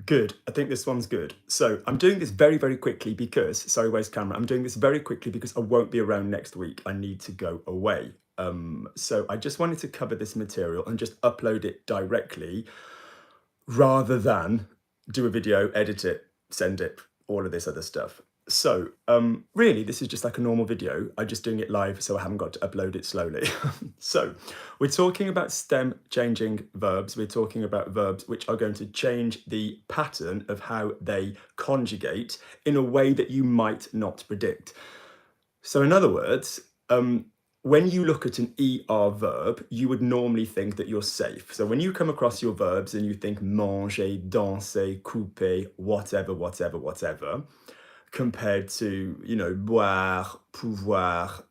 Good. I think this one's good. So I'm doing this very, very quickly because, sorry, where's camera? I'm doing this very quickly because I won't be around next week. I need to go away. So I just wanted to cover this material and just upload it directly rather than do a video, edit it, send it, all of this other stuff. So really, this is just like a normal video. I'm just doing it live, so I haven't got to upload it slowly. So we're talking about stem changing verbs. We're talking about verbs which are going to change the pattern of how they conjugate in a way that you might not predict. So in other words, when you look at an ER verb, you would normally think that you're safe. So when you come across your verbs and you think manger, danser, couper, whatever, whatever, whatever, compared to, you know, boire, pouvoir,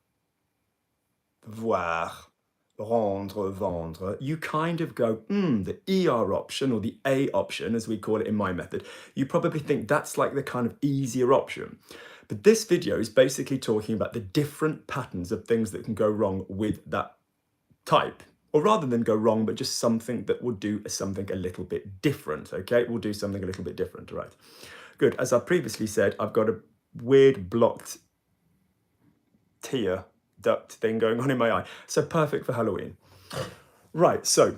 voir, rendre, vendre, you kind of go, the ER option or the A option, as we call it in my method, you probably think that's like the kind of easier option. But this video is basically talking about the different patterns of things that can go wrong with that type. Or rather than go wrong, but just something that will do something a little bit different, okay? We'll do something a little bit different, right? Good. As I previously said, I've got a weird blocked tear duct thing going on in my eye. So perfect for Halloween. Right, so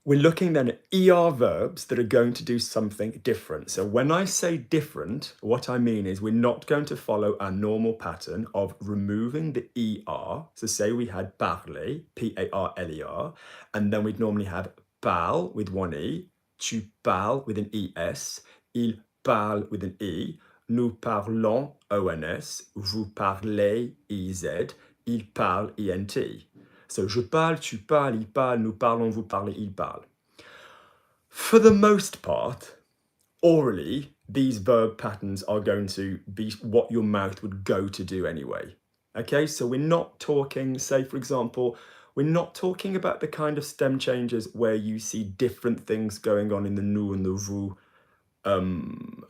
we're looking then at ER verbs that are going to do something different. So when I say different, what I mean is we're not going to follow our normal pattern of removing the ER. So say we had parler, P-A-R-L-E-R, and then we'd normally have parle with one E, tu parles with an ES, il parle with an E, nous parlons, ONS, vous parlez, EZ, il parle, ENT. So je parle, tu parles, il parle, nous parlons, vous parlez, il parle. For the most part, orally, these verb patterns are going to be what your mouth would go to do anyway. Okay, so we're not talking, say for example, we're not talking about the kind of stem changes where you see different things going on in the nous and the vous,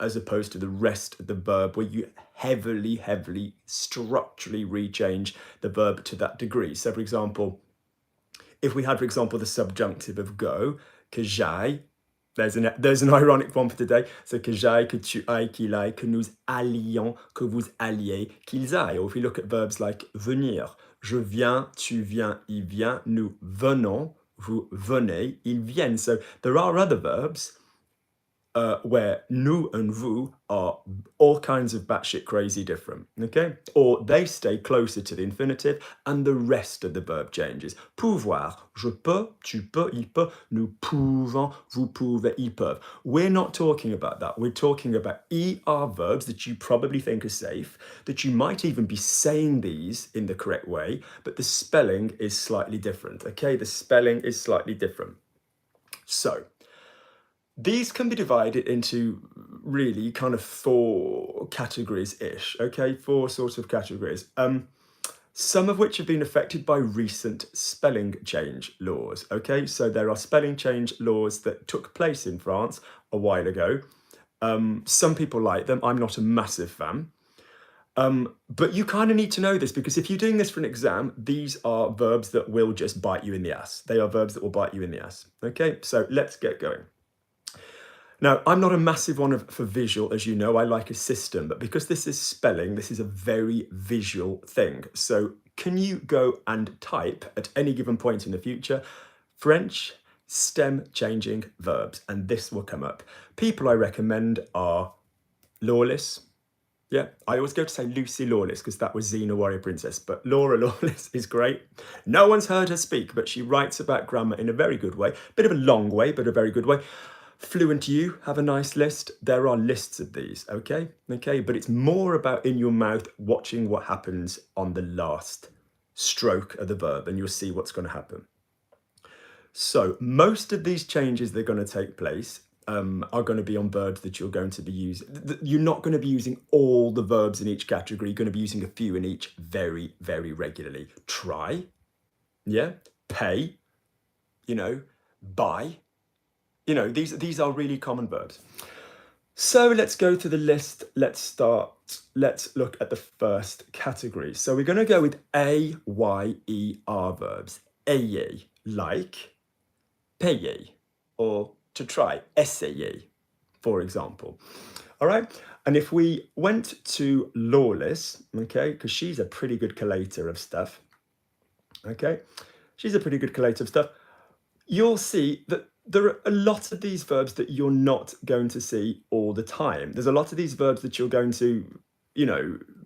as opposed to the rest of the verb where you heavily structurally rechange the verb to that degree. So for example, if we had, for example, the subjunctive of go, que j'aille, there's an ironic one for today. So que j'aille, que tu ailles, qu'il aille, que nous allions, que vous alliez, qu'ils aillent. Or if we look at verbs like venir, je viens, tu viens, il vient, nous venons, vous venez, ils viennent. So there are other verbs where nous and vous are all kinds of batshit crazy different, okay? Or they stay closer to the infinitive and the rest of the verb changes. Pouvoir, je peux, tu peux, il peut, nous pouvons, vous pouvez, ils peuvent. We're not talking about that. We're talking about ER verbs that you probably think are safe, that you might even be saying these in the correct way, but the spelling is slightly different, okay? The spelling is slightly different. So, these can be divided into really kind of 4 categories-ish, okay? 4 sorts of categories. Some of which have been affected by recent spelling change laws, okay? So there are spelling change laws that took place in France a while ago. Some people like them. I'm not a massive fan. But you kind of need to know this because if you're doing this for an exam, these are verbs that will just bite you in the ass. They are verbs that will bite you in the ass, okay? So let's get going. Now, I'm not a massive one for visual, as you know, I like a system, but because this is spelling, this is a very visual thing. So can you go and type at any given point in the future, French stem changing verbs, and this will come up. People I recommend are Lawless. Yeah, I always go to say Lucy Lawless because that was Xena Warrior Princess, but Laura Lawless is great. No one's heard her speak, but she writes about grammar in a very good way. Bit of a long way, but a very good way. Fluent You have a nice list. There are lists of these, okay? Okay, but it's more about in your mouth watching what happens on the last stroke of the verb and you'll see what's going to happen. So most of these changes that are going to take place are going to be on verbs that you're going to be using. You're not going to be using all the verbs in each category. You're going to be using a few in each very, very regularly. Try, yeah, pay, you know, buy. You know, these are really common verbs. So let's go to the list. Let's look at the first category. So we're going to go with A-Y-E-R verbs. Ayez, like, payer, or to try, essayer. for example. All right. And if we went to Lawless, okay, because she's a pretty good collator of stuff, okay, she's a pretty good collator of stuff, you'll see that there are a lot of these verbs that you're not going to see all the time. There's a lot of these verbs that you're going to,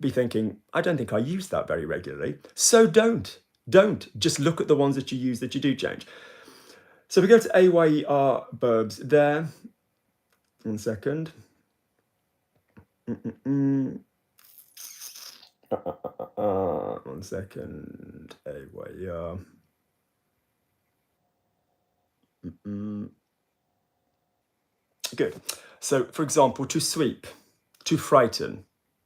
be thinking, I don't think I use that very regularly. So don't. Just look at the ones that you use that you do change. So we go to AYER verbs there. 1 second. One second. AYER. Good. So, for example, to sweep, to frighten,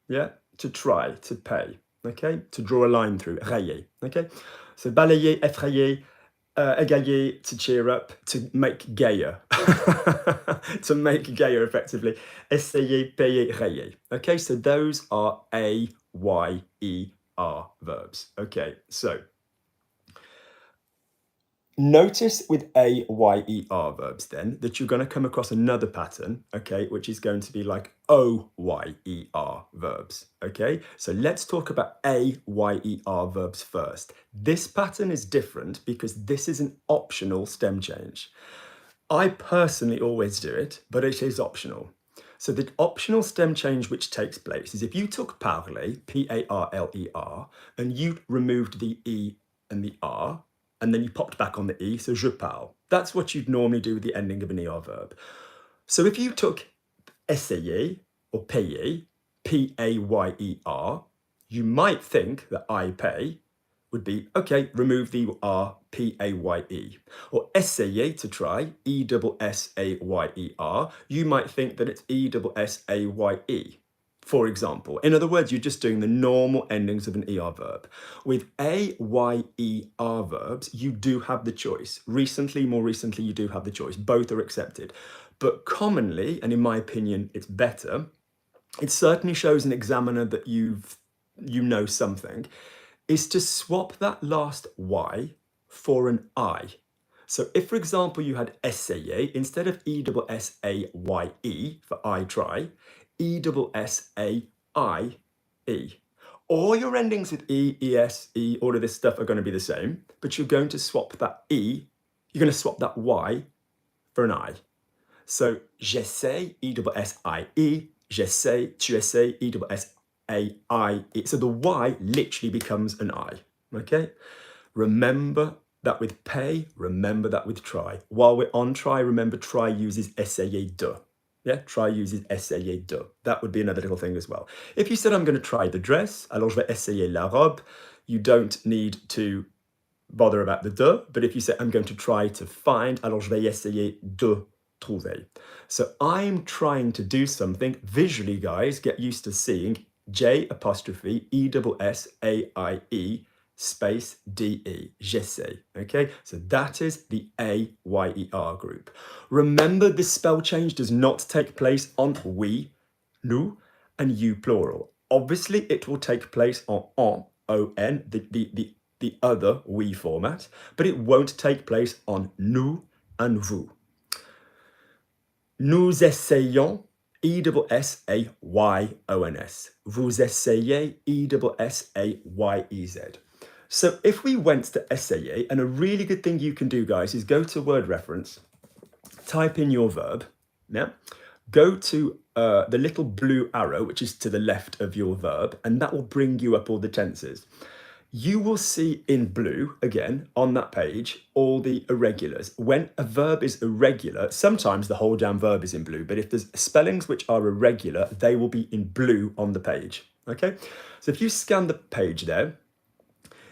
yeah, to try, to pay, okay, to draw a line through, rayer, okay. So, balayer, effrayer, égayer, to cheer up, to make gayer, to make gayer effectively, essayer, payer, rayer, okay. So those are AYER verbs, okay. So notice with AYER verbs then that you're going to come across another pattern, okay, which is going to be like OYER verbs, okay? So let's talk about AYER verbs first. This pattern is different because this is an optional stem change. I personally always do it, but it is optional. So the optional stem change which takes place is if you took parler, P-A-R-L-E-R, and you removed the E and the R, and then you popped back on the E, so je parle. That's what you'd normally do with the ending of an ER verb. So if you took essayer or payer, P-A-Y-E-R, you might think that I pay would be, okay, remove the R, P-A-Y-E. Or essayer, to try, E-S-S-A-Y-E-R, you might think that it's E-S-S-A-Y-E. For example, in other words, you're just doing the normal endings of an ER verb. With AYER verbs, you do have the choice. More recently, you do have the choice. Both are accepted. But commonly, and in my opinion, it's better, it certainly shows an examiner that you know something, is to swap that last Y for an I. So if, for example, you had essayer, instead of E-S-S-A-Y-E for I try, E-S-S-A-I-E. All your endings with E, E-S, E, all of this stuff are going to be the same, but you're going to swap that E, you're going to swap that Y for an I. So, j'essaie, E-S-S-I-E, j'essaie, tu essaies, E-S-S-A-I-E. So the Y literally becomes an I, okay? Remember that with pay, remember that with try. While we're on try, remember try uses essayer de. Yeah, try uses essayer de. That would be another little thing as well. If you said, I'm going to try the dress, alors je vais essayer la robe, you don't need to bother about the de, but if you say, I'm going to try to find, alors je vais essayer de trouver. So I'm trying to do something. Visually, guys, get used to seeing J apostrophe E-S-S-A-I-E space D-E, j'essaie, okay? So that is the AYER group. Remember, this spell change does not take place on we, nous, and you plural. Obviously, it will take place on O-N, the other we format, but it won't take place on nous and vous. Nous essayons, E-S-S-A-Y-O-N-S. Vous essayez, E-S-S-A-Y-E-Z. So if we went to essayer, and a really good thing you can do, guys, is go to word reference, type in your verb, yeah? Go to the little blue arrow, which is to the left of your verb, and that will bring you up all the tenses. You will see in blue, again, on that page, all the irregulars. When a verb is irregular, sometimes the whole damn verb is in blue, but if there's spellings which are irregular, they will be in blue on the page, okay? So if you scan the page there,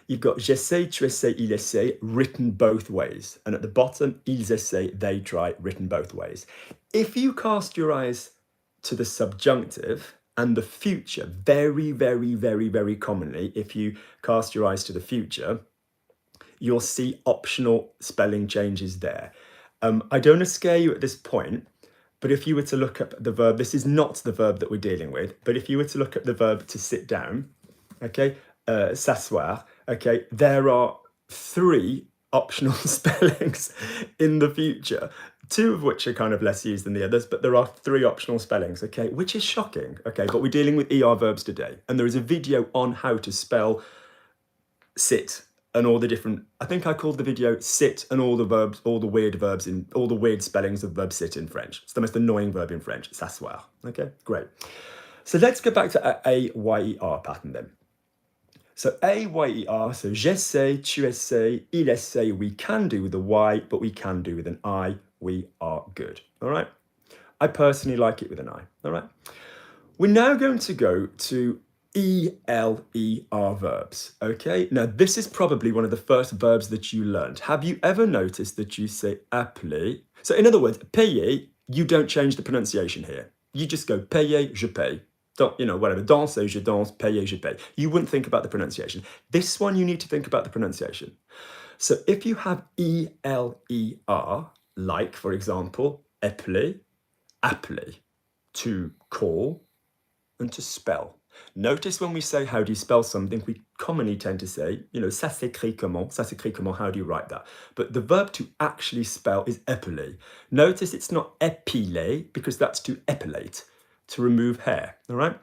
you've got j'essaie, tu essaies, il essaie, written both ways. And at the bottom, ils essaient, they try, written both ways. If you cast your eyes to the subjunctive and the future, very, very, very, very commonly, if you cast your eyes to the future, you'll see optional spelling changes there. I don't want to scare you at this point, but if you were to look up the verb, this is not the verb that we're dealing with, but if you were to look at the verb to sit down, okay, s'asseoir, okay, there are 3 optional spellings in the future, two of which are kind of less used than the others, but there are 3 optional spellings, okay, which is shocking, okay, but we're dealing with ER verbs today, and there is a video on how to spell sit and all the different, I think I called the video sit and all the verbs, all the weird verbs in, all the weird spellings of verb sit in French. It's the most annoying verb in French, s'asseoir, okay, great. So let's go back to A-Y-E-R pattern then. So A-Y-E-R, so j'essaie, tu essaies, il essaie, we can do with a Y, but we can do with an I, we are good, all right? I personally like it with an I, all right? We're now going to go to E-L-E-R verbs, okay? Now, this is probably one of the first verbs that you learned. Have you ever noticed that you say appeler? So in other words, payer, you don't change the pronunciation here. You just go payer, je paye. Don't, you know, whatever, danser, je danse, payer, je paye. You wouldn't think about the pronunciation. This one, you need to think about the pronunciation. So if you have E-L-E-R, like, for example, appeler, appeler, to call and to spell. Notice when we say, how do you spell something, we commonly tend to say, you know, ça s'écrit comment, how do you write that? But the verb to actually spell is épeler. Notice it's not épiler, because that's to epilate, to remove hair, all right?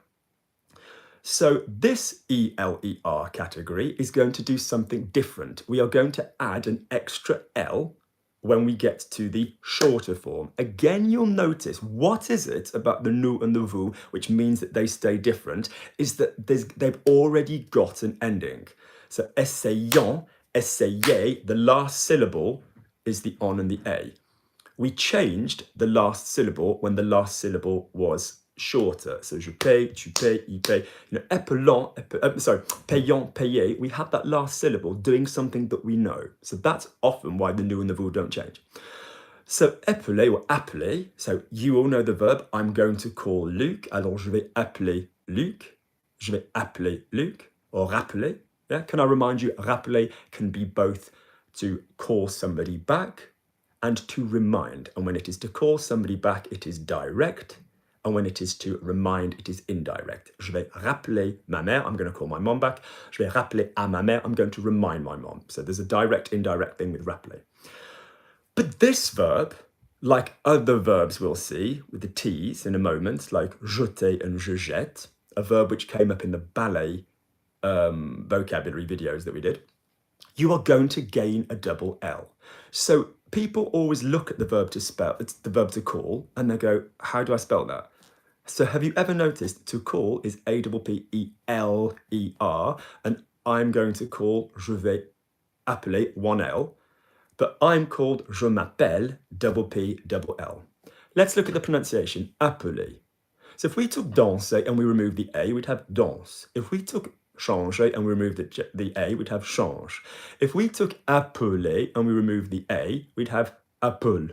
So this E-L-E-R category is going to do something different. We are going to add an extra L when we get to the shorter form. Again, you'll notice, what is it about the nous and the vous, which means that they stay different, is that they've already got an ending. So essayons, essayer, the last syllable is the on and the a. We changed the last syllable when the last syllable was shorter. So je paye, tu payes, il paye. You know, épelant, payant, payer, we have that last syllable doing something that we know. So that's often why the nous and the vous don't change. So épeler or appeler, so you all know the verb, I'm going to call Luc, alors je vais appeler Luc, je vais appeler Luc, or rappeler. Yeah? Can I remind you, rappeler can be both to call somebody back and to remind. And when it is to call somebody back, it is direct. And when it is to remind, it is indirect. Je vais rappeler ma mère, I'm going to call my mom back. Je vais rappeler à ma mère, I'm going to remind my mom. So there's a direct, indirect thing with rappeler. But this verb, like other verbs we'll see with the T's in a moment, like jeter and je jette, a verb which came up in the ballet vocabulary videos that we did, you are going to gain a double L. So people always look at the verb to spell, it's the verb to call, and they go, how do I spell that? So have you ever noticed to call is A-P-P-E-L-E-R, and I'm going to call, je vais appeler, one L, but I'm called je m'appelle, double P, double L. Let's look at the pronunciation, appeler. So if we took danser and we removed the A, we'd have danse. If we took changer and we removed the A, we'd have change. If we took appeler and we removed the A, we'd have appel.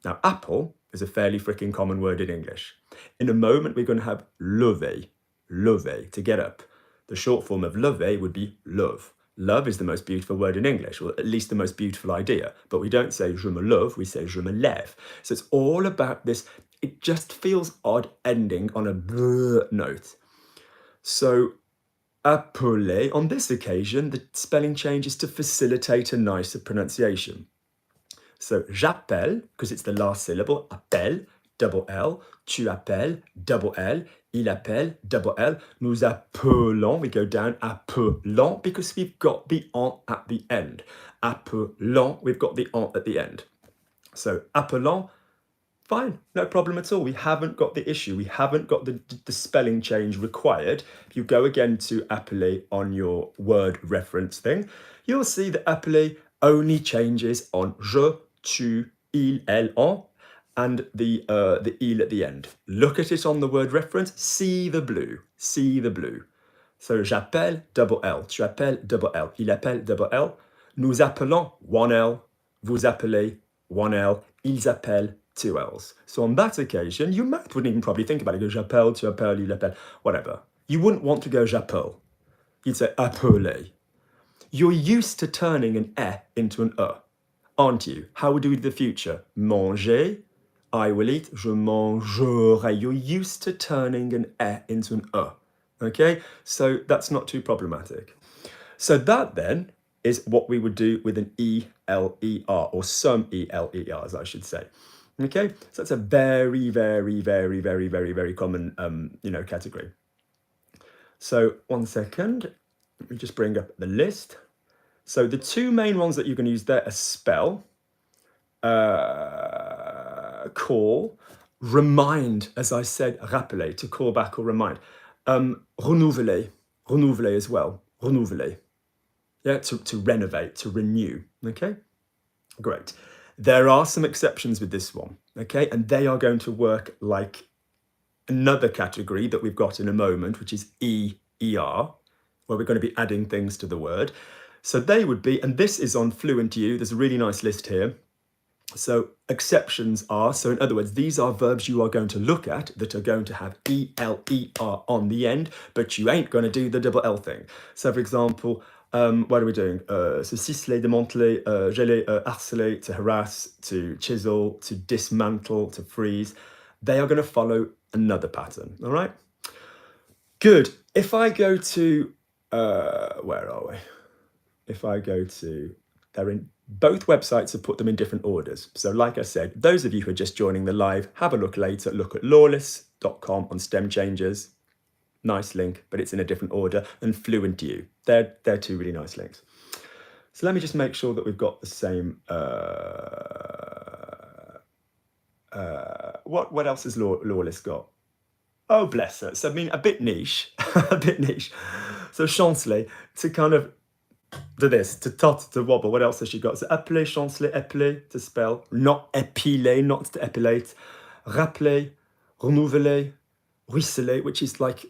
Now, apple is a fairly freaking common word in English. In a moment, we're going to have lever, lever, to get up. The short form of lever would be love. Love is the most beautiful word in English, or at least the most beautiful idea. But we don't say je me lève, we say je me lève. So it's all about this. It just feels odd ending on a bleh note. So appeler, on this occasion, the spelling change is to facilitate a nicer pronunciation. So j'appelle, because it's the last syllable, appelle, double L, tu appelles, double L, il appelle, double L, nous appelons, we go down, appelons, because we've got the on at the end. Appelons, we've got the on at the end. So appelons, fine, no problem at all. We haven't got the issue. We haven't got the spelling change required. If you go again to appeler on your word reference thing, you'll see that appeler only changes on je, tu, il, elle, on, and the il at the end. Look at it on the word reference, see the blue, see the blue. So j'appelle, double L, tu appelles, double L, il appelle, double L, nous appelons, one L, vous appelez, one L, ils appellent, two L's. So on that occasion, your mouth wouldn't even probably think about it. Go j'appelle, tu appelles, il appelle, whatever. You wouldn't want to go j'appelle. You'd say appeler. You're used to turning an E into an E, aren't you? How would we do it in the future? Manger, I will eat, je mangerai. You're used to turning an E into an E, okay? So that's not too problematic. So that then is what we would do with an E-L-E-R, or some E-L-E-Rs, I should say. Okay, so that's a very, very, very, very, very, very common, category. So 1 second, let me just bring up the list. So the two main ones that you can use there are spell, call, remind, as I said, rappeler, to call back or remind. Renouveler as well, renouveler. Yeah, to renovate, to renew, okay? Great. There are some exceptions with this one, okay? And they are going to work like another category that we've got in a moment, which is ER, where we're going to be adding things to the word. So they would be, and this is on Fluent U, there's a really nice list here. So exceptions are, so in other words, these are verbs you are going to look at that are going to have E-L-E-R on the end, but you ain't going to do the double L thing. So for example, what are we doing? So ciseler, démanteler, geler, harceler, to harass, to chisel, to dismantle, to freeze. They are going to follow another pattern, all right? Good. If I go to, where are we? If I go to, they're in, both websites have put them in different orders. So like I said, those of you who are just joining the live, have a look later, look at lawless.com on stem changes. Nice link, but it's in a different order, and Fluent U. They're two really nice links. So let me just make sure that we've got the same, what else has Lawless got? Oh, bless her. So I mean, a bit niche, a bit niche. So chanceler, to kind of do this, to tot, to wobble. What else has she got? So appeler, chanceler, épeler, to spell. Not épiler, not to epilate. Rappeler, renouveler, ruisseler, which is like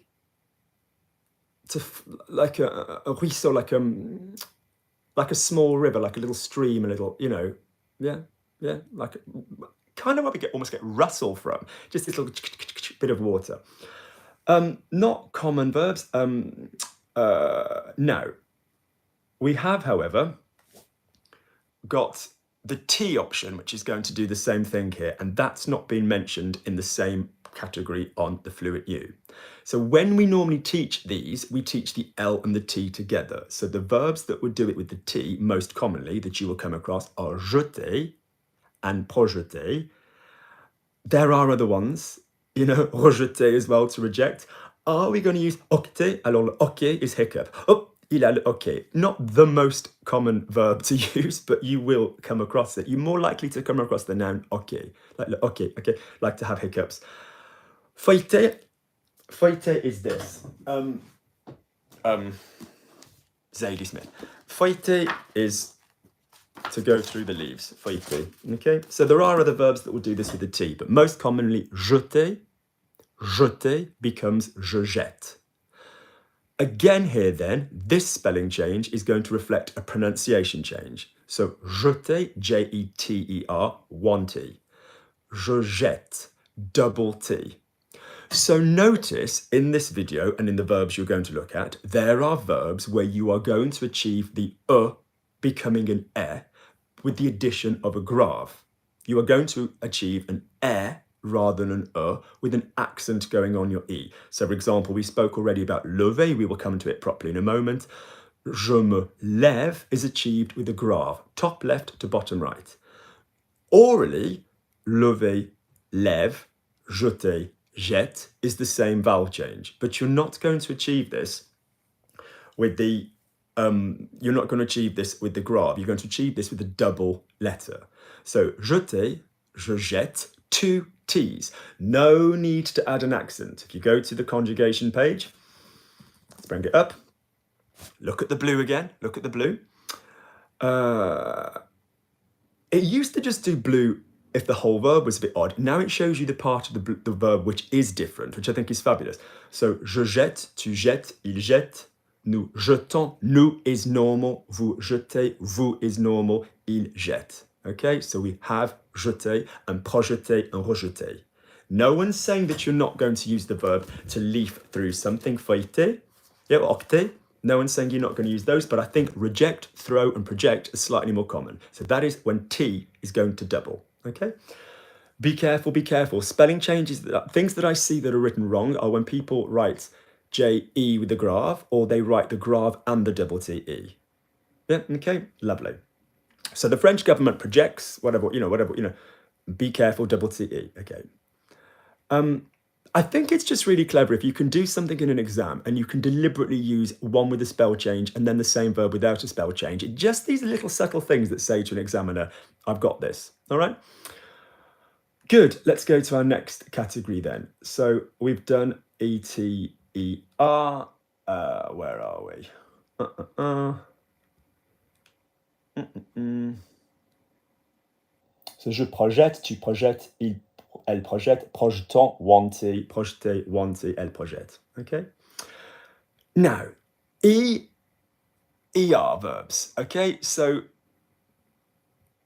like a ruisseau, like a small river, like a little stream, a little, like kind of where we almost get rustle from, just this little bit of water. Not common verbs. No. We have, however, got the T option, which is going to do the same thing here, and that's not been mentioned in the same category on the Fluent U. So when we normally teach these, we teach the L and the T together. So the verbs that would do it with the T most commonly that you will come across are jeter and projeter. There are other ones, rejeter as well, to reject. Are we going to use octer? Alors le ok is hiccup. Oh, il a le ok. Not the most common verb to use, but you will come across it. You're more likely to come across the noun ok, like le ok, okay, like to have hiccups. Feuilleter is this. Zadie Smith. Feuilleter is to go through the leaves. Feuilleter. Okay. So there are other verbs that will do this with the T, but most commonly jeter becomes je jette. Again here then, this spelling change is going to reflect a pronunciation change. So jeter, J-E-T-E-R, one T. Je jette, double T. So notice in this video and in the verbs you're going to look at, there are verbs where you are going to achieve the becoming an with the addition of a grave. You are going to achieve an rather than an with an accent going on your E. So for example, we spoke already about lever, we will come to it properly in a moment. Je me lève is achieved with a grave, top left to bottom right. Orally, lever, lève, jeter, jette is the same vowel change, but you're not going to achieve this with the you're not going to achieve this with the grave. You're going to achieve this with a double letter. So jeter, je jette, two T's. No need to add an accent. If you go to the conjugation page, let's bring it up. Look at the blue again. Look at the blue. It used to just do blue if the whole verb was a bit odd. Now it shows you the part of the verb which is different, which I think is fabulous. So, je jette, tu jettes, il jette, nous jetons, nous is normal, vous jetez, vous is normal, il jette. Okay, so we have jeter and projeter and rejeter. No one's saying that you're not going to use the verb to leaf through something. Feuilleter, octer. No one's saying you're not going to use those, but I think reject, throw, and project are slightly more common. So that is when T is going to double. Okay, be careful, be careful. Spelling changes, things that I see that are written wrong are when people write J-E with the grave, or they write the grave and the double T-E. Yeah, okay, lovely. So the French government projects whatever, be careful, double TE. Okay. I think it's just really clever if you can do something in an exam and you can deliberately use one with a spell change and then the same verb without a spell change. It just these little subtle things that say to an examiner, I've got this. All right. Good. Let's go to our next category then. So we've done ETER. Where are we? So je projette, tu projettes, elle projette, projetant, wanty, projeter, wanty, elle projette. Okay. Now, ER verbs. Okay, so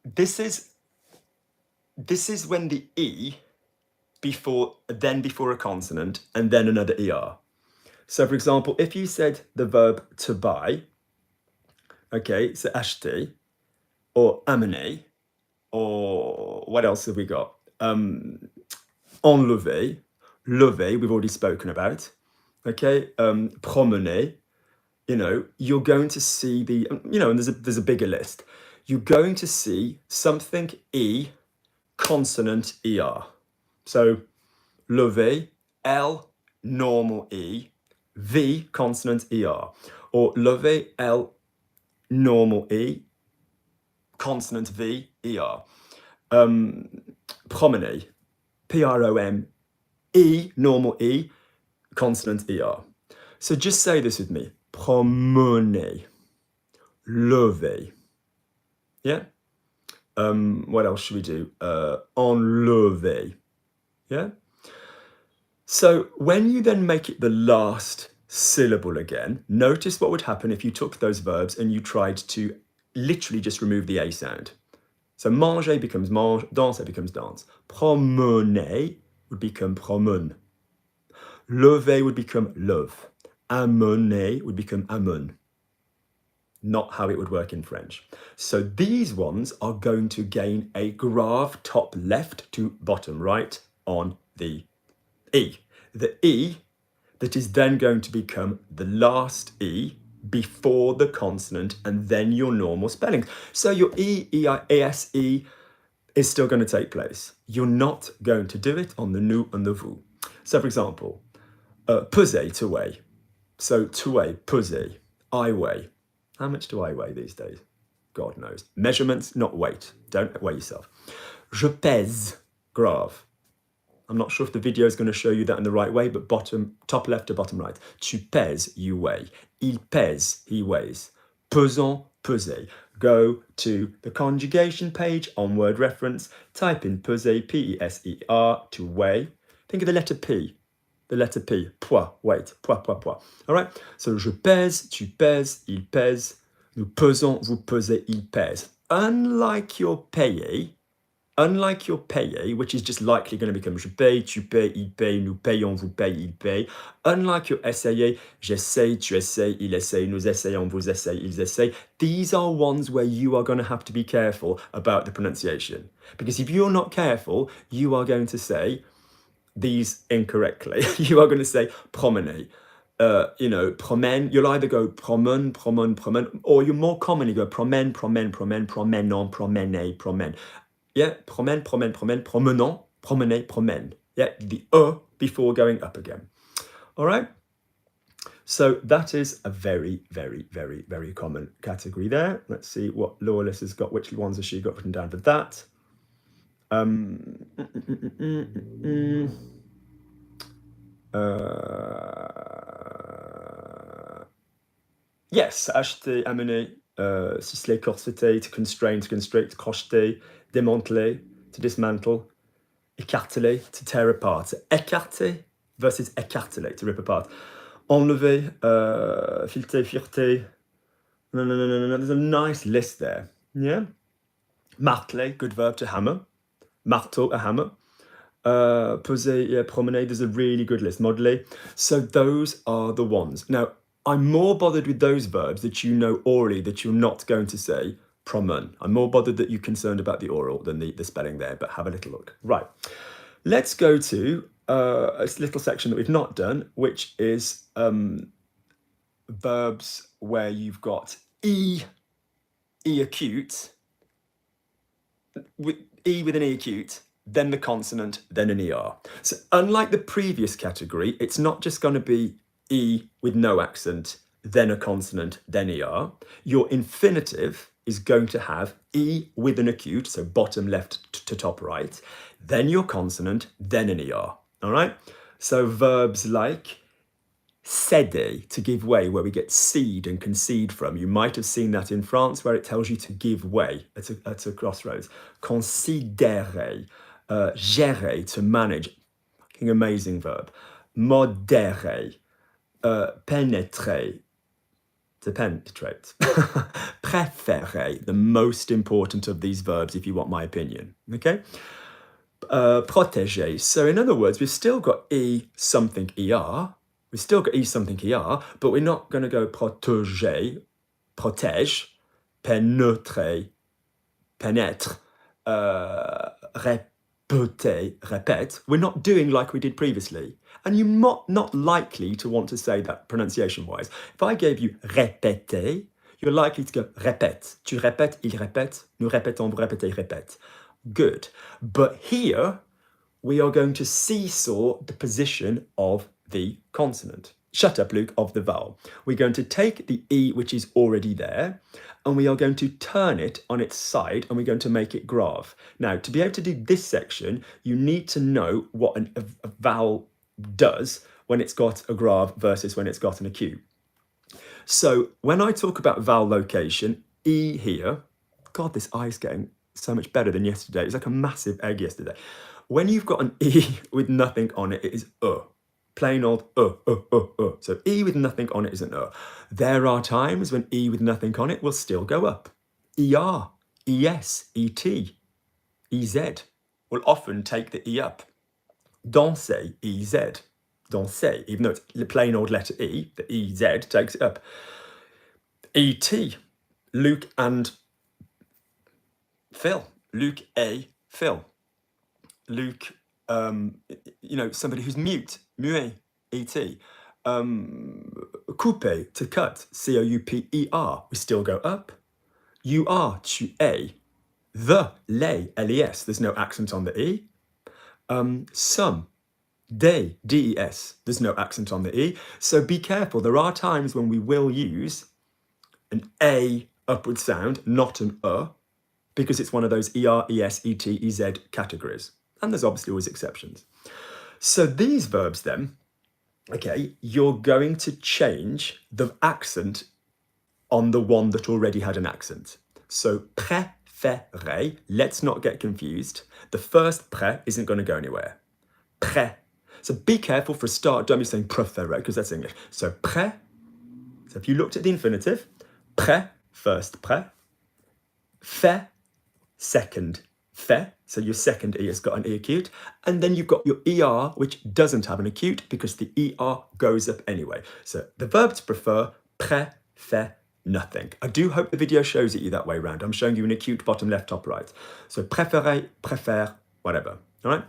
this is when the E before a consonant and then another ER. So for example, if you said the verb to buy, okay, so acheter, or amener, or what else have we got? Enlever, lever, we've already spoken about. Okay, promener, you're going to see and there's a bigger list. You're going to see something E, consonant ER. So lever, L, normal E, V, consonant ER. Or lever, L, normal E, consonant V, ER. Promener, P-R-O-M-E, normal E, consonant ER. So just say this with me. Promener, lever. Yeah? What else should we do? Enlever. Yeah? So when you then make it the last syllable again, notice what would happen if you took those verbs and you tried to literally just remove the A sound. So manger becomes mange, danser becomes dance. Promener would become promène. Lever would become love. Amener would become amène. Not how it would work in French. So these ones are going to gain a grave top left to bottom right on the E. The E that is then going to become the last E before the consonant and then your normal spelling. So your E, E-I, A-S-E is still going to take place. You're not going to do it on the nous and the vous. So for example, peser, to weigh. So to weigh, peser, I weigh. How much do I weigh these days? God knows. Measurements, not weight. Don't weigh yourself. Je pèse, grave. I'm not sure if the video is going to show you that in the right way, but top left to bottom right. Tu pèses, you weigh. Il pèse, he weighs. Pesant, peser. Go to the conjugation page on word reference. Type in peser, P-E-S-E-R, to weigh. Think of the letter P. The letter P, poids, weight, poids, poids, poids. All right, so je pèse, tu pèses, il pèse, nous pesons, vous pesez, il pèse. Unlike your payer, which is just likely going to become je paye, tu payes, il paye, nous payons, vous payez, il paye. Unlike your essayer, j'essaye, tu essayes, il essaye, nous essayons, vous essayez, ils essayent. These are ones where you are going to have to be careful about the pronunciation. Because if you're not careful, you are going to say these incorrectly. You are going to say promener. Promène, you'll either go promène, promène, promène, or you more commonly go promène, promène, promène, promenant, promener, promène. Yeah, promène, promène, promène, promenant, promener, promène. Yeah, the before going up again. All right. So that is a very, very, very, very common category there. Let's see what Lawless has got. Which ones has she got written down for that? Yes, acheter, amener, ciseler, corseter, to constrain, to constrict, crocheter, démanteler, to dismantle, écarteler, to tear apart. Écarter versus écarteler, to rip apart. Enlever, fileter, fireter. No. There's a nice list there. Yeah. Marteler, good verb to hammer. Marteau, a hammer. Peser, yeah, promener, there's a really good list. Modeler. So those are the ones. Now, I'm more bothered with those verbs that you know orally that you're not going to say promène. I'm more bothered that you're concerned about the oral than the spelling there, but have a little look. Right. Let's go to a little section that we've not done, which is verbs where you've got E E acute, with E with an E acute, then the consonant, then an ER. So unlike the previous category, it's not just going to be E with no accent, then a consonant, then ER. Your infinitive is going to have E with an acute, so bottom left to top right, then your consonant, then an ER. All right? So verbs like céder, to give way, where we get cede and concede from. You might have seen that in France, where it tells you to give way at a crossroads. Considérer, gérer, to manage. Fucking amazing verb. Modérer, pénétrer, to penetrate. Préférer, the most important of these verbs, if you want my opinion. Okay? Protéger. So in other words, we've still got E something ER. We've still got E something ER, but we're not going to go protéger, protège, pénétrer, pénètre, répéter, répète. We're not doing like we did previously. And you're not likely to want to say that pronunciation-wise. If I gave you répéter, you're likely to go répète. Tu répètes, il répète, nous répétons, vous répétez, répète. Good. But here, we are going to seesaw the position of the consonant. Shut up, Luke, of the vowel. We're going to take the E, which is already there, and we are going to turn it on its side, and we're going to make it grave. Now, to be able to do this section, you need to know what a vowel does when it's got a grave versus when it's got an acute. So when I talk about vowel location, E here, God, this eye's getting so much better than yesterday. It's like a massive egg yesterday. When you've got an E with nothing on it, it is plain old So E with nothing on it is an There are times when E with nothing on it will still go up. ER, ES, ET, EZ will often take the E up. Danser, EZ. Danser, even though it's the plain old letter E, the EZ takes it up. ET, Luke and Phil. Luke A. Phil. Luke, somebody who's mute, muet, E-T. Couper, to cut, C-O-U-P-E-R. We still go up. You are, tu es. The, les, L-E-S. There's no accent on the E. Some, they, D-E-S. There's no accent on the E. So be careful. There are times when we will use an A upward sound, not an because it's one of those ER, ES, ET, EZ categories. And there's obviously always exceptions. So these verbs then, okay, you're going to change the accent on the one that already had an accent. So préférer, let's not get confused. The first pré isn't going to go anywhere. Pré. So be careful for a start, don't be saying préférer, because that's English. So pré, so if you looked at the infinitive, pré, first pré, fait, second fait, so your second E has got an E acute, and then you've got your ER, which doesn't have an acute because the ER goes up anyway. So the verb to prefer, pré, fait, nothing. I do hope the video shows it you that way round. I'm showing you an acute bottom left, top right. So préférer, préfère, whatever, all right?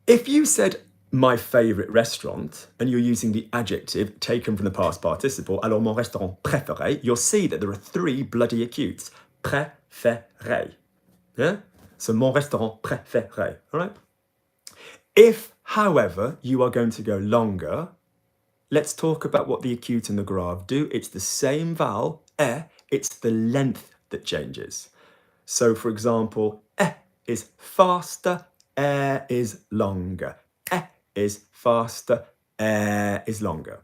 If you said my favourite restaurant, and you're using the adjective taken from the past participle, alors mon restaurant préféré, you'll see that there are 3 bloody acutes. Préféré. Yeah? So mon restaurant préféré. All right? If, however, you are going to go longer, let's talk about what the acute and the grave do. It's the same vowel, it's the length that changes. So, for example, is faster, is longer. Is faster, is longer.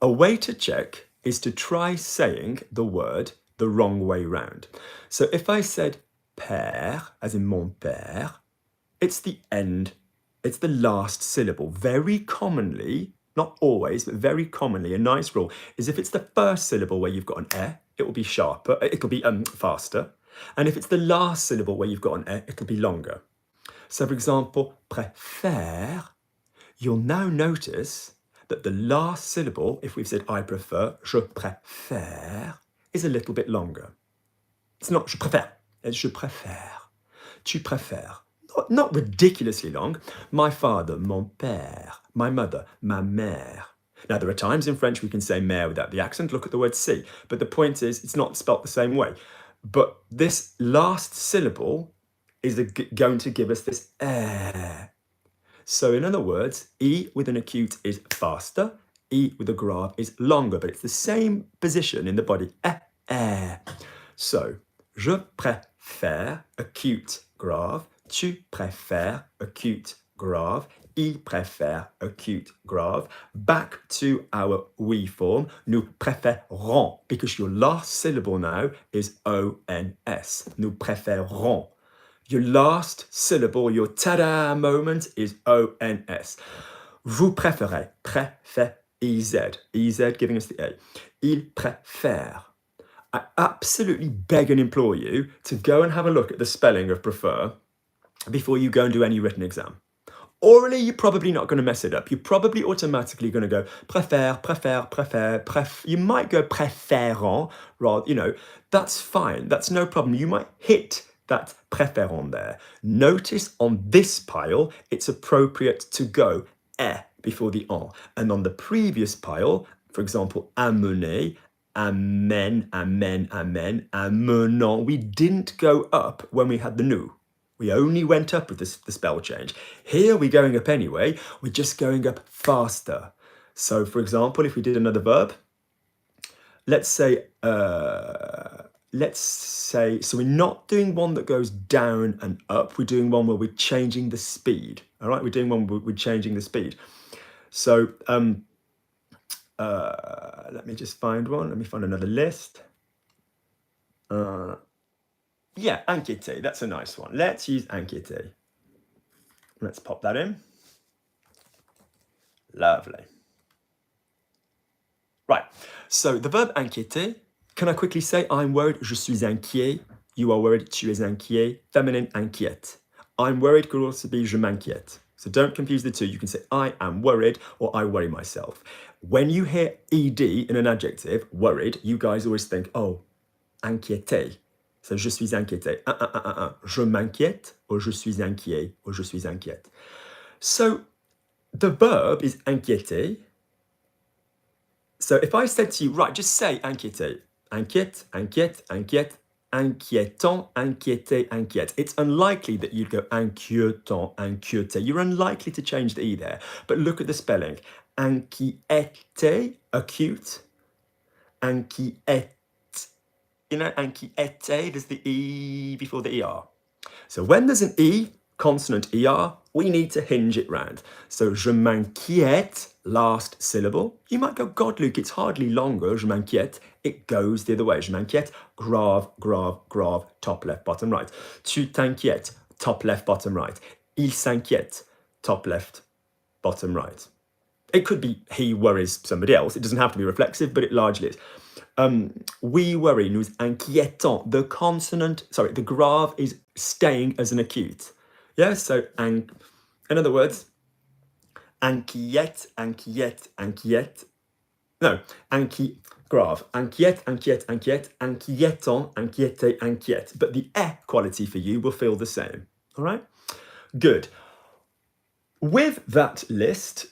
A way to check is to try saying the word the wrong way round. So if I said père, as in mon père, it's the end, it's the last syllable. Very commonly, not always, but very commonly, a nice rule is if it's the first syllable where you've got an it will be sharper, it'll be faster. And if it's the last syllable where you've got an it'll be longer. So for example, préfère, you'll now notice that the last syllable, if we've said I prefer, je préfère, is a little bit longer. It's not je préfère, it's je préfère. Tu préfères. Not ridiculously long. My father, mon père. My mother, ma mère. Now, there are times in French we can say mer without the accent. Look at the word si. But the point is, it's not spelt the same way. But this last syllable is going to give us this air. So in other words, E with an acute is faster, E with a grave is longer, but it's the same position in the body. Air. So, je préfère acute grave, tu préfères acute grave, il préfère acute grave. Back to our we form, nous préférons, because your last syllable now is ONS. Nous préférons. Your last syllable, your ta-da moment is ONS. Vous préférez, préfère, EZ, EZ giving us the A. Il préfère. I absolutely beg and implore you to go and have a look at the spelling of prefer before you go and do any written exam. Orally, you're probably not going to mess it up. You're probably automatically going to go préfère, préfère, préfère, préf. You might go préférant, rather, that's fine. That's no problem. You might hit that préférant there. Notice on this pile, it's appropriate to go before the en. And on the previous pile, for example, amener, amen, amen, amen, amenant, we didn't go up when we had the nous. We only went up with the spell change. Here we're going up anyway, we're just going up faster. So for example, if we did another verb, let's say, so we're not doing one that goes down and up, we're doing one where we're changing the speed. All right, we're doing one where we're changing the speed. So let me just find one. Let me find another list. Yeah, inquiéter, that's a nice one. Let's use inquiéter. Let's pop that in. Lovely. Right, so the verb inquiéter, can I quickly say I'm worried, je suis inquiet. You are worried, tu es inquiet. Feminine, inquiète. I'm worried could also be je m'inquiète. So don't confuse the two. You can say I am worried or I worry myself. When you hear ed in an adjective, worried, you guys always think, oh, inquiété. So je suis inquiété. Je m'inquiète or je suis inquiet or je suis inquiète. So the verb is inquiéter. So if I said to you, right, just say inquiéter. Inquiète, inquiète, inquiète, inquiétant, inquiété, inquiète. It's unlikely that you'd go inquiétant, inquiété. You're unlikely to change the E there. But look at the spelling. Inquiété, acute. Inquiète. Inquiété, there's the E before the ER. So when there's an E, consonant ER, we need to hinge it round. So je m'inquiète, last syllable. You might go, God, Luke, it's hardly longer, je m'inquiète. It goes the other way. Je m'inquiète, grave, grave, grave, top left, bottom right. Tu t'inquiètes, top left, bottom right. Il s'inquiète, top left, bottom right. It could be he worries somebody else. It doesn't have to be reflexive, but it largely is. We worry, nous inquiétons. The grave is staying as an acute. Yeah, so, in other words, inquiète, inquiète, inquiète. No, grave. Inquiète, inquiète, inquiète, inquiétant, inquiété, inquiète. But the quality for you will feel the same. All right? Good. With that list,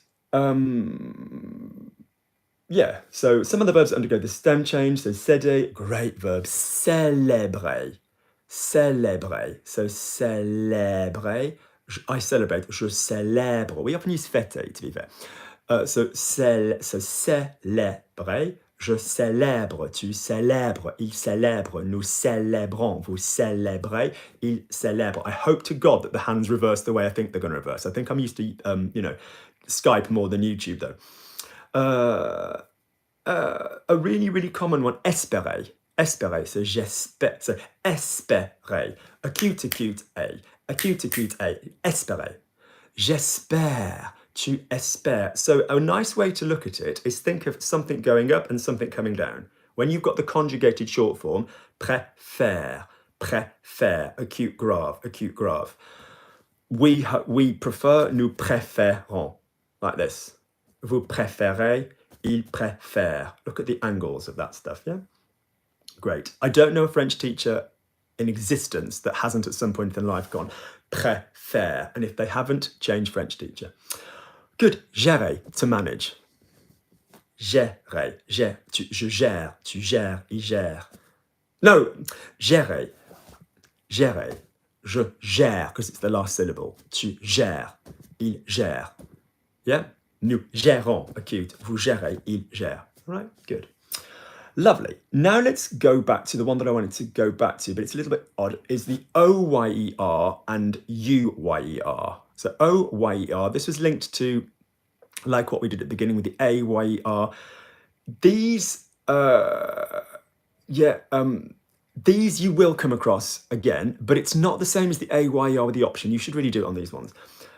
yeah, so some of the verbs undergo the stem change. So céder, great verb. Célébrer, célébrer. So célébrer, I celebrate, je célèbre. We often use fêter, to be fair. So célébrer, je célèbre, tu célèbres, il célèbre, nous célébrons, vous célébrez, il célèbre. I hope to God that the hands reverse the way I think they're going to reverse. I think I'm used to, Skype more than YouTube, though. A really, really common one, espérer. Espérer, so j'espère, so espérer. Acute, acute, A. Acute, acute, A. Espérer. J'espère, tu espères. So a nice way to look at it is think of something going up and something coming down. When you've got the conjugated short form, préfère, préfère, acute grave, acute grave. We prefer, nous préférons, like this. Vous préférez, il préfère. Look at the angles of that stuff, yeah? Great. I don't know a French teacher in existence that hasn't at some point in life gone préfère. And if they haven't, change French teacher. Good. Gérer, to manage. gérer, je gère, tu gères, il gère. No, gérer, gérer, je gère, because it's the last syllable. Tu gères, il gère. Yeah? Nous gérons, acute. Vous gérez, il gère. All right, good. Lovely. Now let's go back to the one that I wanted to go back to, but it's a little bit odd, is the OYER and UYER. So OYER, this was linked to, like what we did at the beginning with the AYER. These, these you will come across again, but it's not the same as the AYER with the option. You should really do it on these ones.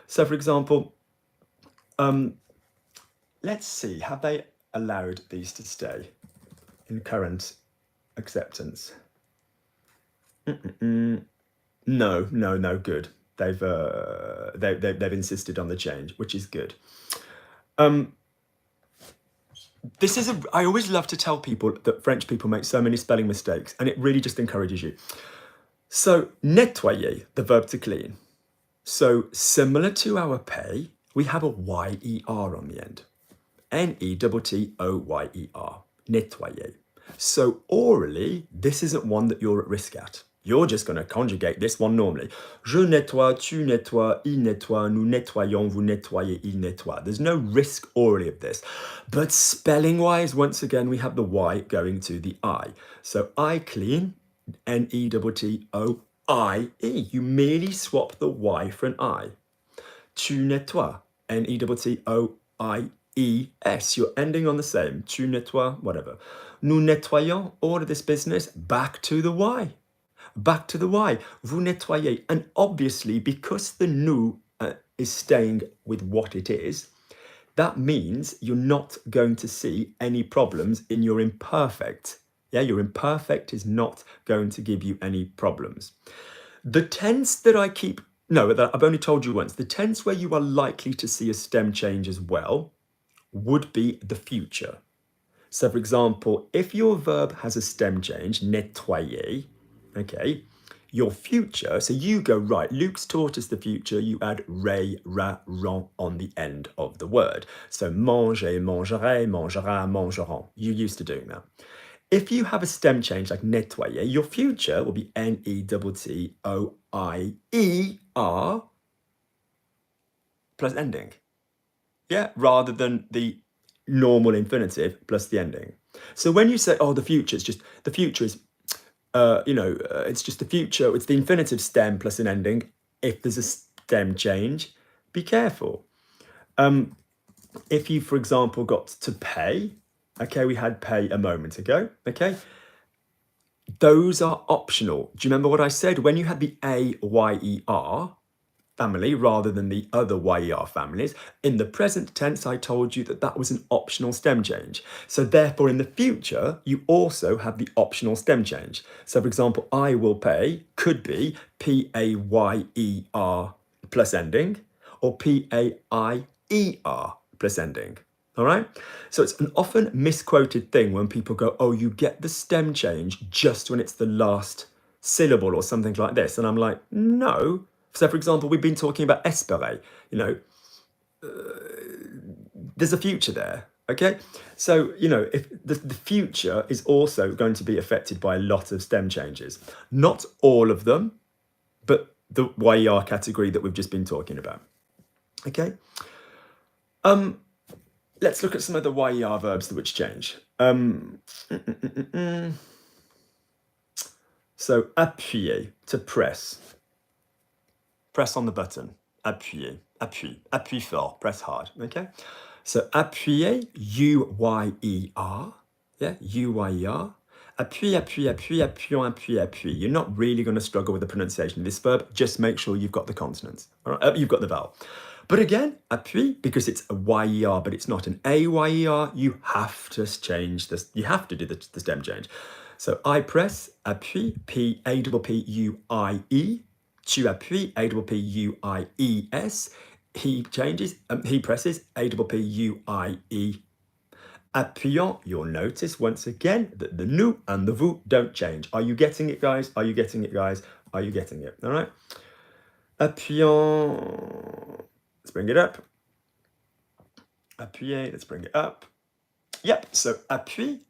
So for example, let's see, have they allowed these to stay in current acceptance? No, good. They've insisted on the change, which is good. This is I always love to tell people that French people make so many spelling mistakes, and it really just encourages you. So nettoyer, the verb to clean. So similar to our pay, we have a Y-E-R on the end. N-E-T-T-O-Y-E-R, nettoyer. So orally, this isn't one that you're at risk at. You're just going to conjugate this one normally. Je nettoie, tu nettoies, il nettoie, nous nettoyons, vous nettoyez, il nettoie. There's no risk orally of this. But spelling-wise, once again, we have the Y going to the I. So I clean, N-E-T-T-O-I-E. You merely swap the Y for an I. Tu nettoies, N-E-T-T-O-I-E-S. You're ending on the same. Tu nettoies, whatever. Nous nettoyons, all of this business, back to the Y. Back to the Y. Vous nettoyez. And obviously, because the nous is staying with what it is, that means you're not going to see any problems in your imperfect. Yeah, your imperfect is not going to give you any problems. The tense that I've only told you once. The tense where you are likely to see a stem change as well would be the future. So for example, if your verb has a stem change, nettoyer, okay, your future, so you go, right, Luke's taught us the future, you add ray, ra, ron on the end of the word. So manger, mangerai, mangera, mangeront. You're used to doing that. If you have a stem change like nettoyer, your future will be N-E-T-T-O-I-E-R plus ending. Yeah, rather than the normal infinitive plus the ending. So when you say, oh, the future is, it's just the future, it's the infinitive stem plus an ending. If there's a stem change, be careful. If you, for example, got to pay, okay, we had pay a moment ago, okay? Those are optional. Do you remember what I said? When you had the A-Y-E-R family rather than the other YER families, in the present tense, I told you that that was an optional stem change. So therefore, in the future, you also have the optional stem change. So for example, I will pay could be P-A-Y-E-R plus ending or P-A-I-E-R plus ending. All right. So it's an often misquoted thing when people go, oh, you get the stem change just when it's the last syllable or something like this. And I'm like, no. So for example, we've been talking about espérer, there's a future there. Okay. So, if the future is also going to be affected by a lot of stem changes, not all of them, but the YER category that we've just been talking about. Okay. Let's look at some of the YER verbs which change. So appuyer, to press. Press on the button. Appuyer, appuie fort, press hard. Okay. So appuyer, U-Y-E-R. Yeah, U-Y-E-R. Appuie, appuie. You're not really going to struggle with the pronunciation of this verb. Just make sure you've got the consonants. All right, you've got the vowel. But again, appuie, because it's a YER, but it's not an AYER, you have to change this. You have to do the stem change. So I press, appuie, P-A-P-P-U-I-E. Tu appuies, A-P-P-U-I-E-S. He changes, he presses, A-P-P-U-I-E. Appuyant, you'll notice once again that the nous and the vous don't change. Are you getting it, guys? Are you getting it, guys? Are you getting it? All right. Appuyant. Let's bring it up. Appuyer, let's bring it up. Yep, so appui,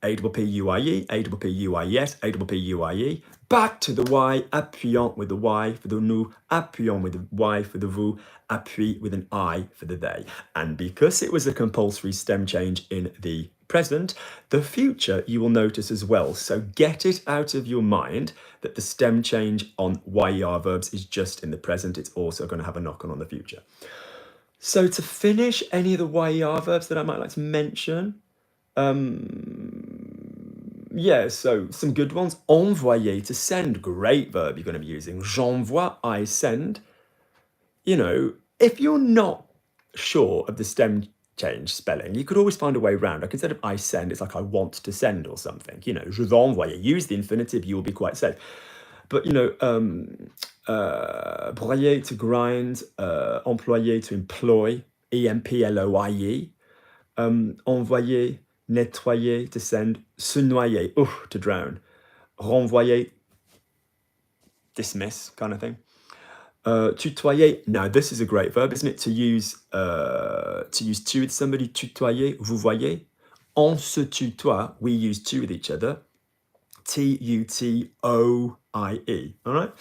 A-P-P-U-I-E, A-P-P-U-I-E-S, A-P-P-U-I-E, back to the Y, appuyant with the Y for the nous, appuyant with the Y for the vous, appui with an I for the they. And because it was a compulsory stem change in the present, the future you will notice as well. So get it out of your mind that the stem change on YER verbs is just in the present. It's also going to have a knock-on on the future. So to finish any of the YER verbs that I might like to mention, yeah, so some good ones. Envoyer, to send, great verb you're going to be using. J'envoie, I send. You know, if you're not sure of the stem change spelling, you could always find a way around. Like instead of I send, it's like I want to send or something. You know, je vais envoyer. Use the infinitive, you will be quite safe. But, you know, broyer, to grind, employer, to employ, E-M-P-L-O-I-E. Envoyer, nettoyer, to send, se noyer, to drown, renvoyer, dismiss, kind of thing. Tutoyer, now this is a great verb, isn't it? To use tu with somebody, tutoyer, vous voyez. On se tutoie, we use tu with each other. Tutoie, all right?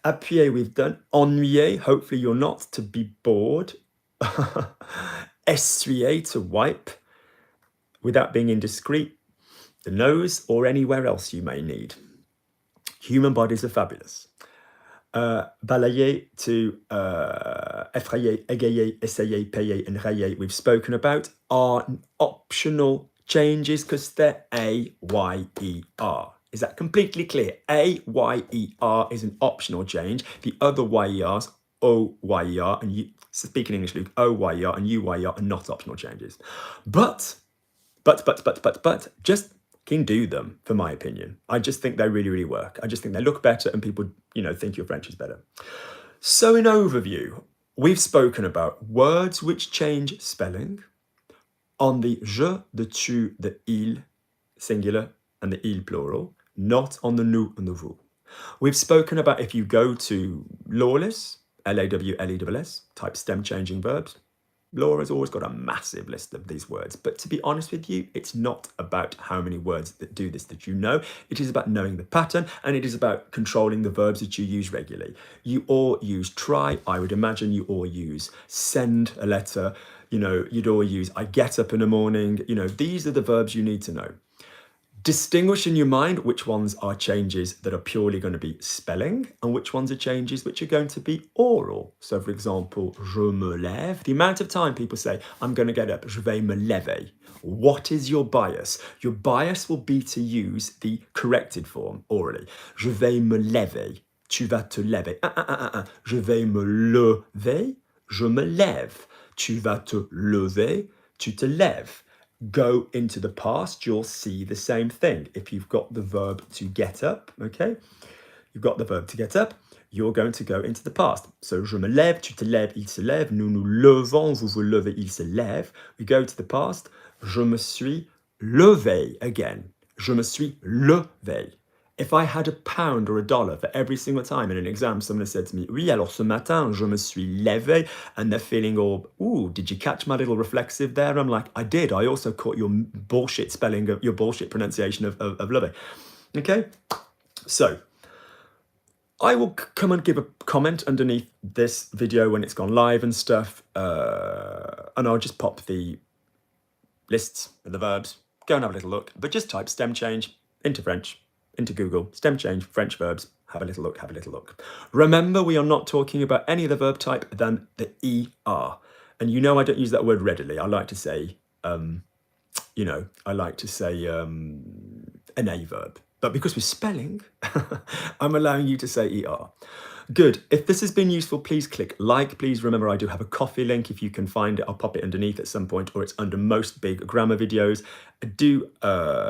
Appuyer, we've done. Ennuyer, hopefully you're not, to be bored. Essuyer, to wipe, without being indiscreet, the nose or anywhere else you may need. Human bodies are fabulous. Balayer, to effrayer, égayer, essayer, payer, and rayer, we've spoken about, are optional changes because they're A-Y-E-R. Is that completely clear? A-Y-E-R is an optional change. The other Y-E-Rs, O-Y-E-R, and you, speaking English, Luke, O-Y-E-R and U-Y-E-R are not optional changes. But, just can do them, for my opinion. I just think they really, really work. I just think they look better and people, you know, think your French is better. So in overview, we've spoken about words which change spelling on the je, the tu, the il, singular, and the il, plural, not on the nous and the vous. We've spoken about if you go to Lawless, L-A-W-L-E-S-S, type stem changing verbs, Laura's always got a massive list of these words, but to be honest with you, it's not about how many words that do this that you know. It is about knowing the pattern, and it is about controlling the verbs that you use regularly. You all use try, I would imagine you all use send a letter, you know, you'd all use I get up in the morning, you know, these are the verbs you need to know. Distinguish in your mind which ones are changes that are purely going to be spelling and which ones are changes which are going to be oral. So for example, je me lève. The amount of time people say, I'm going to get up, je vais me lever. What is your bias? Your bias will be to use the corrected form orally. Je vais me lever. Tu vas te lever. Je vais me lever. Je me lève. Tu vas te lever. Tu te lèves. Go into the past, you'll see the same thing. If you've got the verb to get up, okay? You've got the verb to get up, you're going to go into the past. So, je me lève, tu te lèves, il se lève, nous nous levons, vous vous levez, il se lève. We go to the past, je me suis levé again. Je me suis levé. If I had £1 or $1 for every single time in an exam, someone said to me, oui, alors ce matin, je me suis levé, and they're feeling all, ooh, did you catch my little reflexive there? I'm like, I did. I also caught your bullshit spelling of, your bullshit pronunciation of levé. Okay? So, I will come and give a comment underneath this video when it's gone live and stuff, and I'll just pop the lists of the verbs, go and have a little look, but just type stem change into French, into Google, stem change, French verbs, have a little look, have a little look. Remember, we are not talking about any other verb type than the ER. And you know I don't use that word readily. I like to say, you know, I like to say an A verb. But because we're spelling, I'm allowing you to say ER. Good. If this has been useful, please click like. Please remember I do have a coffee link. If you can find it, I'll pop it underneath at some point, or it's under most big grammar videos. I do,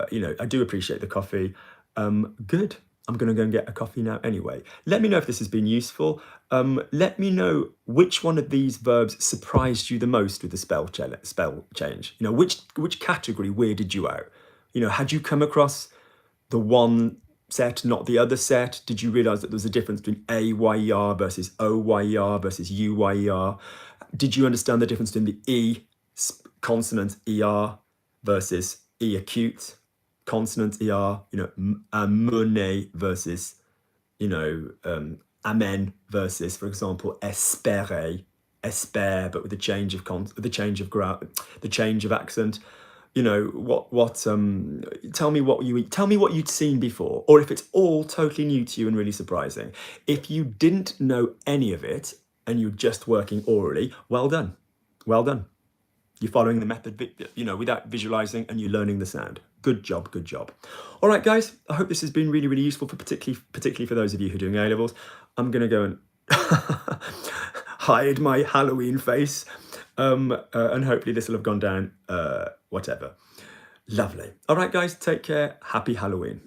you know, I do appreciate the coffee. Good. I'm going to go and get a coffee now anyway. Let me know if this has been useful. Let me know which one of these verbs surprised you the most with the spell change. You know, which category weirded you out? You know, had you come across the one set, not the other set? Did you realize that there's a difference between A-Y-E-R versus O-Y-E-R versus U-Y-E-R? Did you understand the difference between the E consonant ER versus E acute, consonant ER, money versus, amen versus, for example, espérer, espère, but with the change of the change of accent. Tell me what you'd seen before, or if it's all totally new to you and really surprising. If you didn't know any of it and you're just working orally, well done. Well done. You're following the method, without visualizing, and you're learning the sound. Good job, good job. All right, guys, I hope this has been really, really useful, particularly for those of you who are doing A-levels. I'm going to go and hide my Halloween face, and hopefully this will have gone down, whatever. Lovely. All right, guys, take care. Happy Halloween.